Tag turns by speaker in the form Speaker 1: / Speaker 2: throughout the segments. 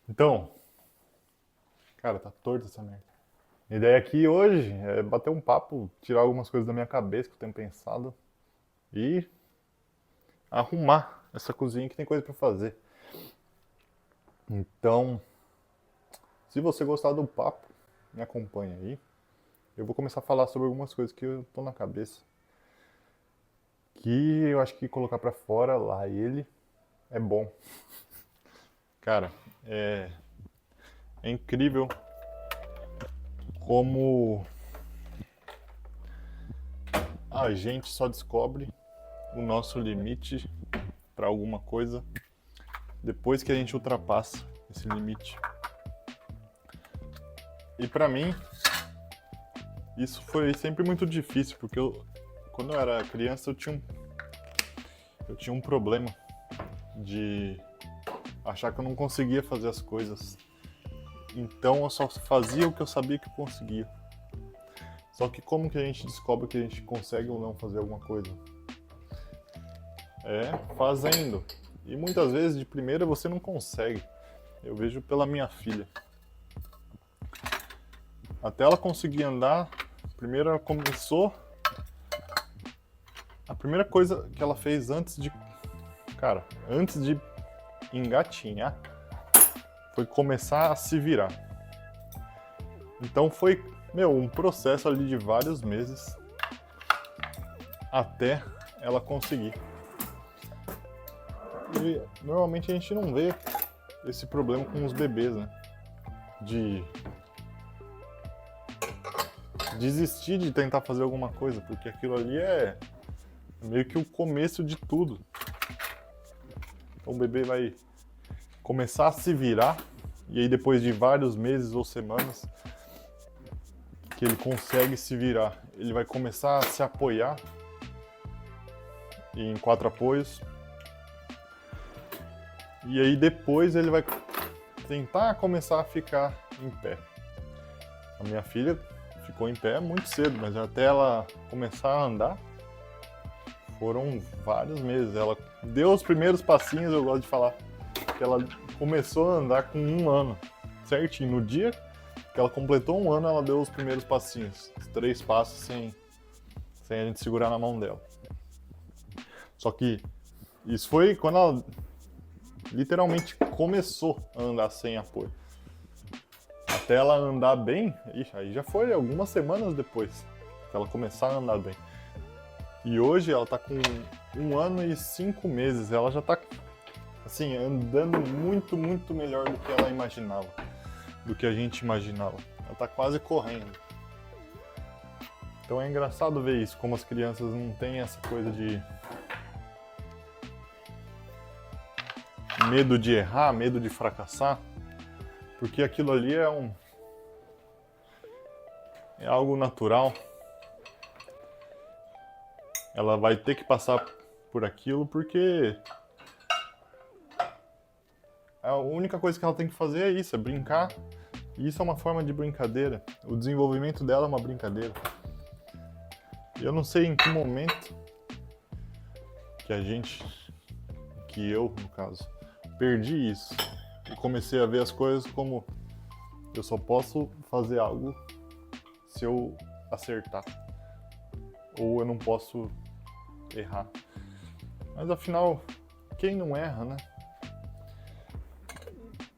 Speaker 1: Então, cara, tá torto essa merda. A ideia aqui hoje é bater um papo, tirar algumas coisas da minha cabeça que eu tenho pensado e arrumar essa cozinha que tem coisa pra fazer. Então, se você gostar do papo, me acompanha aí. Eu vou começar a falar sobre algumas coisas que eu tô na cabeça. Que eu acho que colocar pra fora lá ele é bom. Cara, é incrível como a gente só descobre o nosso limite para alguma coisa depois que a gente ultrapassa esse limite. E para mim, isso foi sempre muito difícil, porque quando eu era criança eu tinha um problema de achar que eu não conseguia fazer as coisas. Então eu só fazia o que eu sabia que eu conseguia. Só que como que a gente descobre que a gente consegue ou não fazer alguma coisa? É fazendo. E muitas vezes de primeira você não consegue. Eu vejo pela minha filha. Até ela conseguir andar, primeiro ela começou. A primeira coisa que ela fez antes de. Cara, antes de engatinhar, foi começar a se virar. Então foi, um processo ali de vários meses até ela conseguir. E normalmente a gente não vê esse problema com os bebês, né? De desistir de tentar fazer alguma coisa, porque aquilo ali é meio que o começo de tudo. Então o bebê vai começar a se virar, e aí depois de vários meses ou semanas que ele consegue se virar, ele vai começar a se apoiar em 4 apoios. E aí depois ele vai tentar começar a ficar em pé. A minha filha ficou em pé muito cedo, mas até ela começar a andar foram vários meses. Ela deu os primeiros passinhos, eu gosto de falar, que ela começou a andar com 1 ano, certinho. No dia que ela completou 1 ano, ela deu os primeiros passinhos, os 3 passos sem a gente segurar na mão dela. Só que isso foi quando ela literalmente começou a andar sem apoio. Até ela andar bem, aí já foi algumas semanas depois que ela começar a andar bem. E hoje ela tá com 1 ano e 5 meses, ela já tá assim, andando muito, muito melhor do que ela imaginava, do que a gente imaginava. Ela tá quase correndo. Então é engraçado ver isso, como as crianças não têm essa coisa de medo de errar, medo de fracassar, porque aquilo ali é algo natural. Ela vai ter que passar por aquilo porque a única coisa que ela tem que fazer é isso, é brincar. E isso é uma forma de brincadeira. O desenvolvimento dela é uma brincadeira. E eu não sei em que momento que eu, no caso, perdi isso. E comecei a ver as coisas como eu só posso fazer algo se eu acertar. Ou eu não posso errar. Mas afinal, quem não erra, né?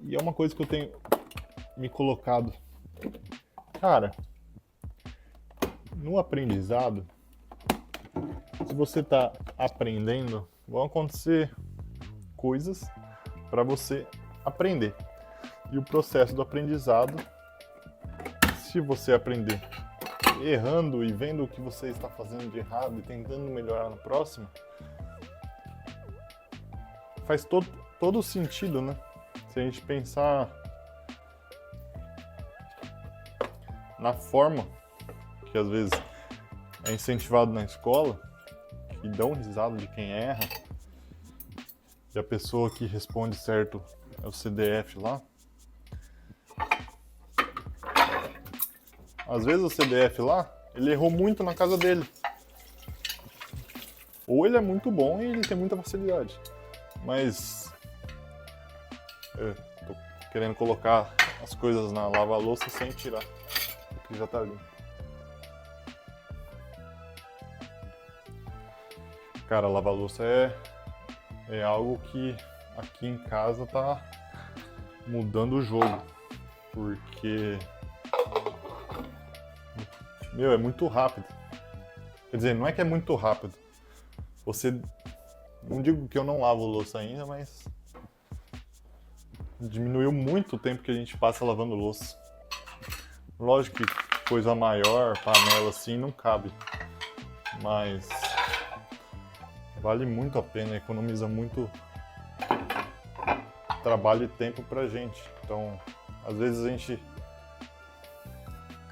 Speaker 1: E é uma coisa que eu tenho me colocado. Cara, no aprendizado, se você está aprendendo, vão acontecer coisas para você aprender. E o processo do aprendizado, se você aprender errando e vendo o que você está fazendo de errado e tentando melhorar na próxima, faz todo sentido, né? Se a gente pensar na forma que às vezes é incentivado na escola, que dão risada de quem erra, e a pessoa que responde certo é o CDF lá. Às vezes o CDF lá, ele errou muito na casa dele. Ou ele é muito bom e ele tem muita facilidade. Mas... tô querendo colocar as coisas na lava-louça sem tirar, porque já tá limpo. Cara, a lava-louça é algo que aqui em casa tá mudando o jogo, porque, meu, é muito rápido. Quer dizer, não é que é muito rápido. Você, não digo que eu não lavo louça ainda, mas diminuiu muito o tempo que a gente passa lavando louça. Lógico que coisa maior, panela assim, não cabe, mas vale muito a pena, economiza muito trabalho e tempo pra gente. Então, às vezes a gente,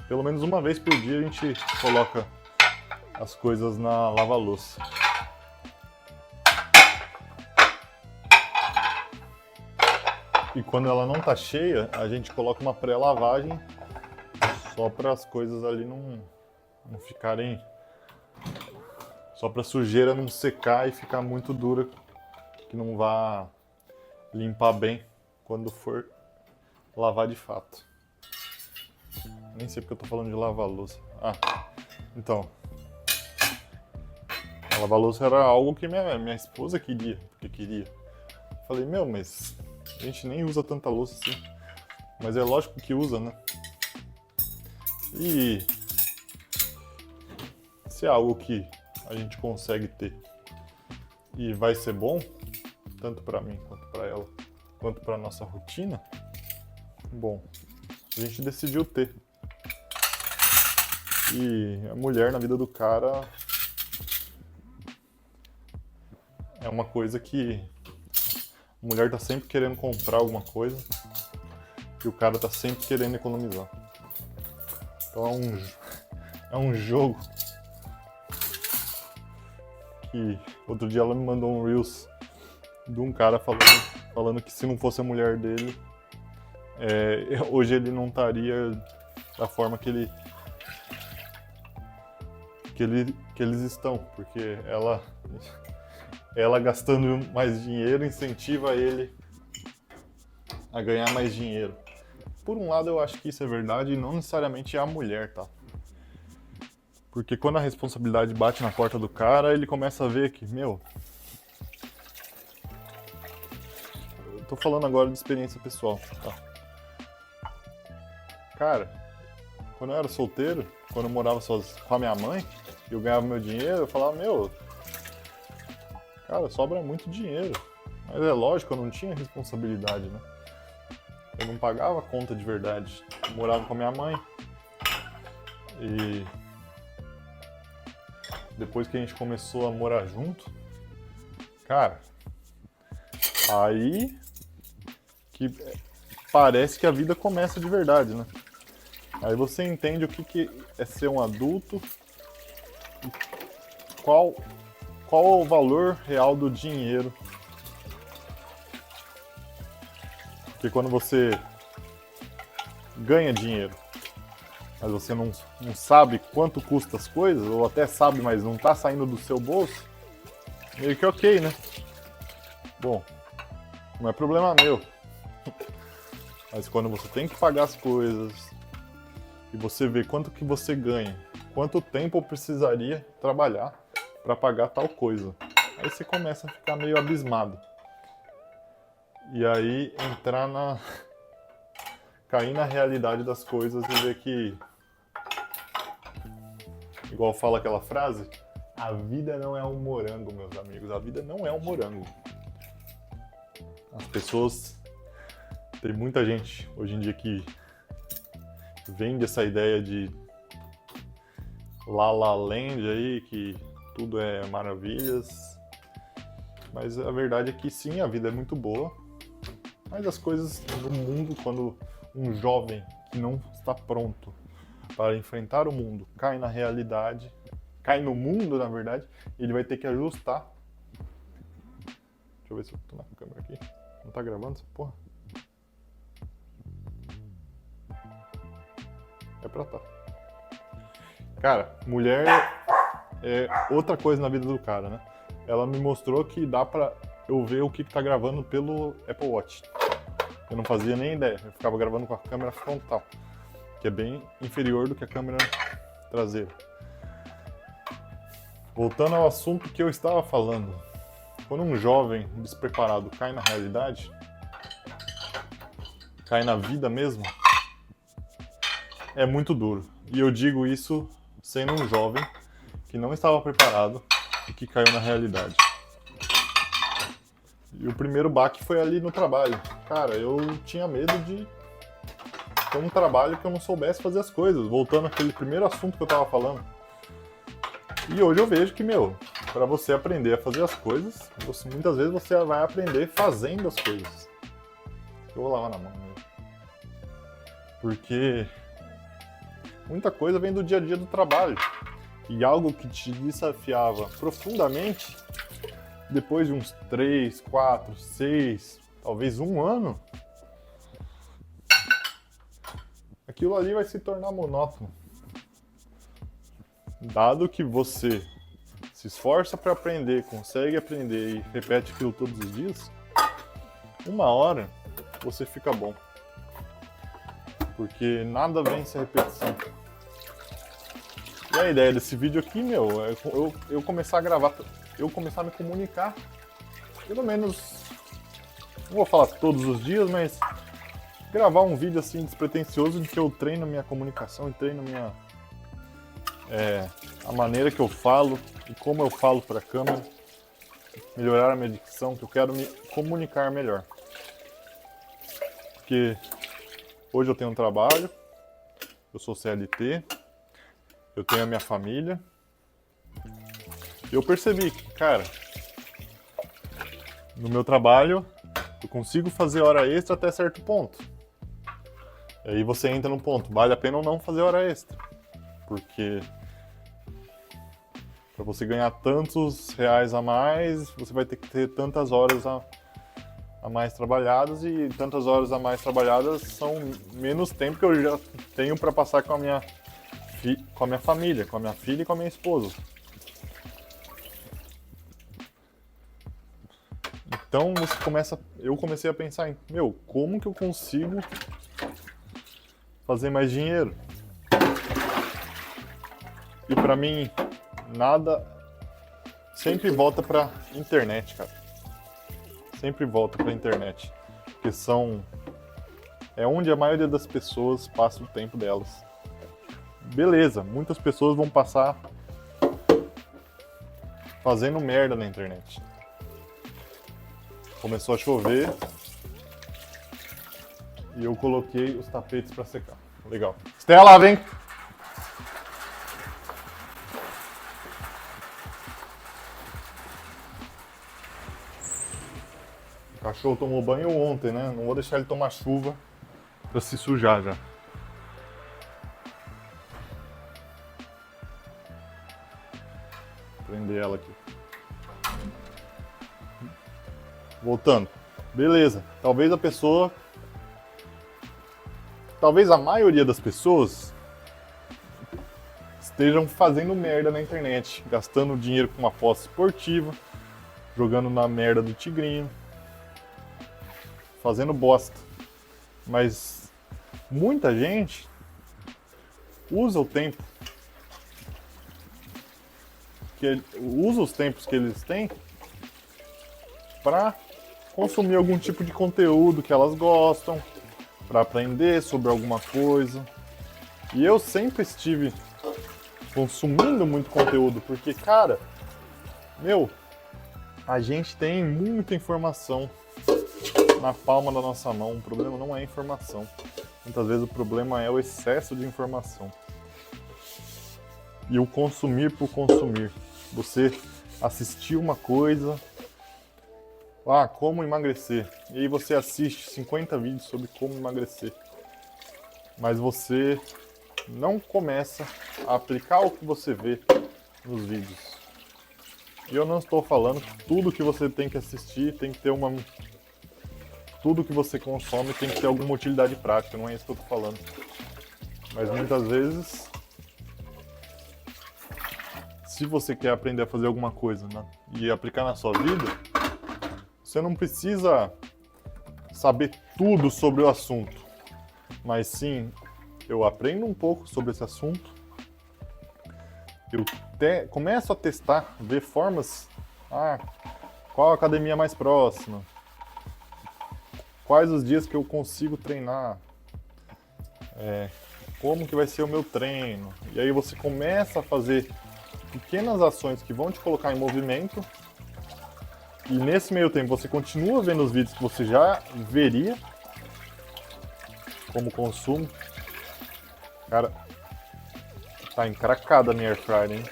Speaker 1: pelo menos uma vez por dia, a gente coloca as coisas na lava-louça. E quando ela não tá cheia, a gente coloca uma pré-lavagem só para as coisas ali não ficarem, só para a sujeira não secar e ficar muito dura, que não vá limpar bem quando for lavar de fato. Nem sei porque eu tô falando de lavar louça. Então, a lavar-louça era algo que minha esposa queria, porque queria. Falei, meu, mas a gente nem usa tanta louça assim. Mas é lógico que usa, né? E se é algo que a gente consegue ter e vai ser bom, tanto pra mim quanto pra ela, quanto pra nossa rotina, bom, a gente decidiu ter. E a mulher na vida do cara é uma coisa que a mulher tá sempre querendo comprar alguma coisa e o cara tá sempre querendo economizar. Então é um jogo que outro dia ela me mandou um Reels de um cara falando que se não fosse a mulher dele, hoje ele não estaria da forma que eles estão, porque ela gastando mais dinheiro incentiva ele a ganhar mais dinheiro. Por um lado eu acho que isso é verdade e não necessariamente é a mulher, tá? Porque quando a responsabilidade bate na porta do cara, ele começa a ver que, meu... Eu tô falando agora de experiência pessoal, tá? Cara, quando eu era solteiro, quando eu morava com a minha mãe, e eu ganhava meu dinheiro, eu falava, meu... Cara, sobra muito dinheiro. Mas é lógico, eu não tinha responsabilidade, né? Eu não pagava a conta de verdade. Eu morava com a minha mãe. E... depois que a gente começou a morar junto, cara, aí que parece que a vida começa de verdade, né? Aí você entende o que é ser um adulto, qual é o valor real do dinheiro. Porque quando você ganha dinheiro, mas você não sabe quanto custa as coisas, ou até sabe, mas não tá saindo do seu bolso, meio que ok, né? Bom, não é problema meu. Mas quando você tem que pagar as coisas, e você vê quanto que você ganha, quanto tempo eu precisaria trabalhar para pagar tal coisa, aí você começa a ficar meio abismado. E aí cair na realidade das coisas e ver que, igual fala aquela frase, a vida não é um morango, meus amigos, a vida não é um morango. As pessoas, tem muita gente hoje em dia que vende essa ideia de La La Land aí, que tudo é maravilhas, mas a verdade é que sim, a vida é muito boa, mas as coisas no mundo, quando um jovem que não está pronto para enfrentar o mundo cai na realidade, cai no mundo, na verdade, ele vai ter que ajustar. Deixa eu ver se eu tô na câmera aqui. Não tá gravando essa porra? É pra tá. Cara, mulher é outra coisa na vida do cara, né? Ela me mostrou que dá pra eu ver o que tá gravando pelo Apple Watch. Eu não fazia nem ideia, eu ficava gravando com a câmera frontal, que é bem inferior do que a câmera traseira. Voltando ao assunto que eu estava falando, quando um jovem despreparado cai na realidade, cai na vida mesmo, é muito duro. E eu digo isso sendo um jovem que não estava preparado e que caiu na realidade. E o primeiro baque foi ali no trabalho. Cara, eu tinha medo de ter um trabalho que eu não soubesse fazer as coisas. Voltando àquele primeiro assunto que eu tava falando. E hoje eu vejo que, para você aprender a fazer as coisas, muitas vezes você vai aprender fazendo as coisas. Eu vou lavar na mão mesmo. Porque muita coisa vem do dia a dia do trabalho. E algo que te desafiava profundamente, depois de uns 3, 4, 6, talvez um ano, aquilo ali vai se tornar monótono. Dado que você se esforça para aprender, consegue aprender e repete aquilo todos os dias, uma hora você fica bom. Porque nada vence a repetição. E a ideia desse vídeo aqui, é eu começar a gravar, eu começar a me comunicar, pelo menos, não vou falar todos os dias, mas gravar um vídeo assim despretensioso em que eu treino minha comunicação e treino a maneira que eu falo e como eu falo para a câmera, melhorar a minha dicção, que eu quero me comunicar melhor. Porque hoje eu tenho um trabalho, eu sou CLT, eu tenho a minha família. E eu percebi que, cara, no meu trabalho eu consigo fazer hora extra até certo ponto. E aí você entra no ponto, vale a pena ou não fazer hora extra? Porque para você ganhar tantos reais a mais, você vai ter que ter tantas horas a mais trabalhadas, e tantas horas a mais trabalhadas são menos tempo que eu já tenho para passar com a minha família, com a minha filha e com a minha esposa. Então eu comecei a pensar em, como que eu consigo fazer mais dinheiro? E pra mim, nada sempre volta pra internet, cara. Sempre volta pra internet. Porque é onde a maioria das pessoas passa o tempo delas. Beleza, muitas pessoas vão passar fazendo merda na internet. Começou a chover e eu coloquei os tapetes para secar. Legal. Estela, vem! O cachorro tomou banho ontem, né? Não vou deixar ele tomar chuva para se sujar já. Vou prender ela aqui. Voltando. Beleza. Talvez a maioria das pessoas estejam fazendo merda na internet, gastando dinheiro com uma aposta esportiva, jogando na merda do tigrinho, fazendo bosta. Mas muita gente usa os tempos que eles têm para consumir algum tipo de conteúdo que elas gostam, para aprender sobre alguma coisa. E eu sempre estive consumindo muito conteúdo, porque, cara, a gente tem muita informação na palma da nossa mão. O problema não é a informação. Muitas vezes o problema é o excesso de informação. E o consumir por consumir. Você assistir uma coisa, como emagrecer. E aí você assiste 50 vídeos sobre como emagrecer. Mas você não começa a aplicar o que você vê nos vídeos. E eu não estou falando que tudo que você tem que assistir tem que ter tudo que você consome tem que ter alguma utilidade prática, não é isso que eu estou falando. Mas muitas vezes, se você quer aprender a fazer alguma coisa, né, e aplicar na sua vida, você não precisa saber tudo sobre o assunto, mas sim, eu aprendo um pouco sobre esse assunto, eu começo a testar, ver formas, qual a academia mais próxima, quais os dias que eu consigo treinar, como que vai ser o meu treino, e aí você começa a fazer pequenas ações que vão te colocar em movimento, e nesse meio tempo você continua vendo os vídeos que você já veria como consumo. Cara, tá encracada a minha air fryer, hein?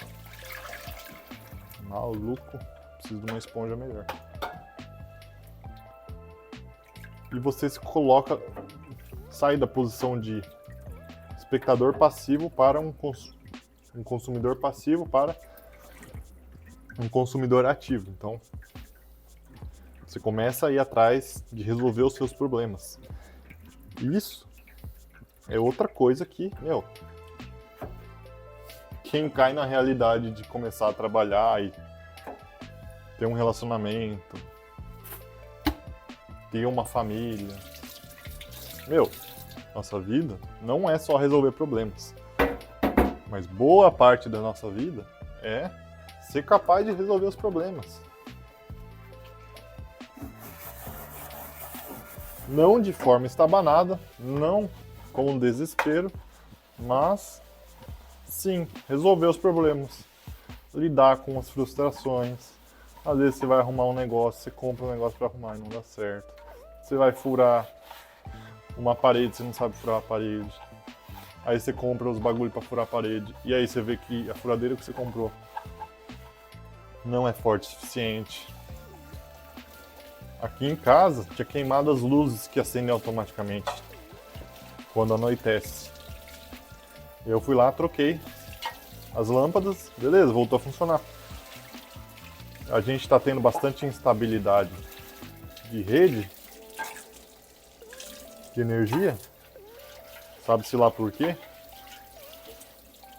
Speaker 1: Maluco, preciso de uma esponja melhor. E você se coloca, sai da posição de espectador passivo para um consumidor passivo para um consumidor ativo. Então, você começa a ir atrás de resolver os seus problemas. Isso é outra coisa que, quem cai na realidade de começar a trabalhar e ter um relacionamento, ter uma família, nossa vida não é só resolver problemas, mas boa parte da nossa vida é ser capaz de resolver os problemas. Não de forma estabanada, não com um desespero, mas sim, resolver os problemas, lidar com as frustrações. Às vezes você vai arrumar um negócio, você compra um negócio para arrumar e não dá certo. Você vai furar uma parede, você não sabe furar a parede. Aí você compra os bagulho para furar a parede, e aí você vê que a furadeira que você comprou não é forte o suficiente. Aqui em casa tinha queimado as luzes que acendem automaticamente quando anoitece. Eu fui lá, troquei as lâmpadas, beleza, voltou a funcionar. A gente está tendo bastante instabilidade de rede, de energia, sabe-se lá por quê?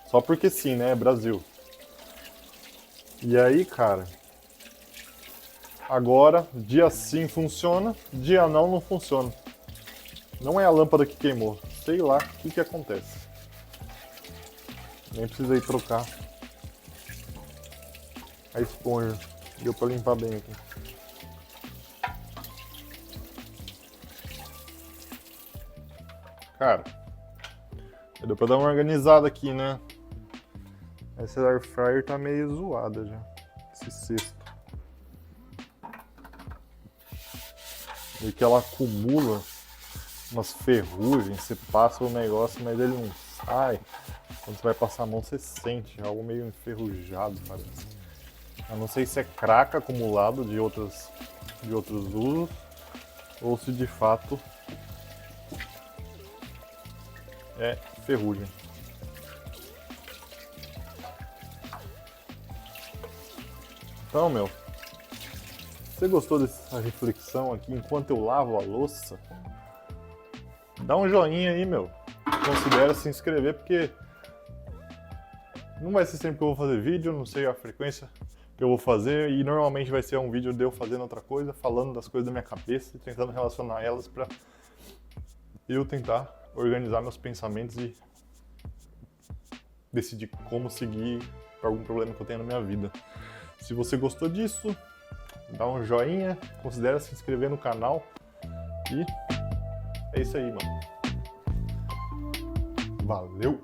Speaker 1: Só porque sim, né? Brasil. E aí, cara, agora, dia sim funciona, dia não funciona. Não é a lâmpada que queimou, sei lá o que acontece. Nem precisei trocar a esponja, deu pra limpar bem aqui. Cara, deu pra dar uma organizada aqui, né? Essa air fryer tá meio zoada já, esse cesto. E que ela acumula umas ferrugens, você passa o negócio, mas ele não sai. Quando você vai passar a mão, você sente algo meio enferrujado, parece. Eu não sei se é crack acumulado de outros usos, ou se de fato é ferrugem. Então, você gostou dessa reflexão aqui enquanto eu lavo a louça? Dá um joinha aí, Considera se inscrever, porque não vai ser sempre que eu vou fazer vídeo, não sei a frequência que eu vou fazer, e normalmente vai ser um vídeo de eu fazendo outra coisa, falando das coisas da minha cabeça e tentando relacionar elas pra eu tentar organizar meus pensamentos e decidir como seguir para algum problema que eu tenha na minha vida. Se você gostou disso, dá um joinha, considera se inscrever no canal e é isso aí, mano. Valeu!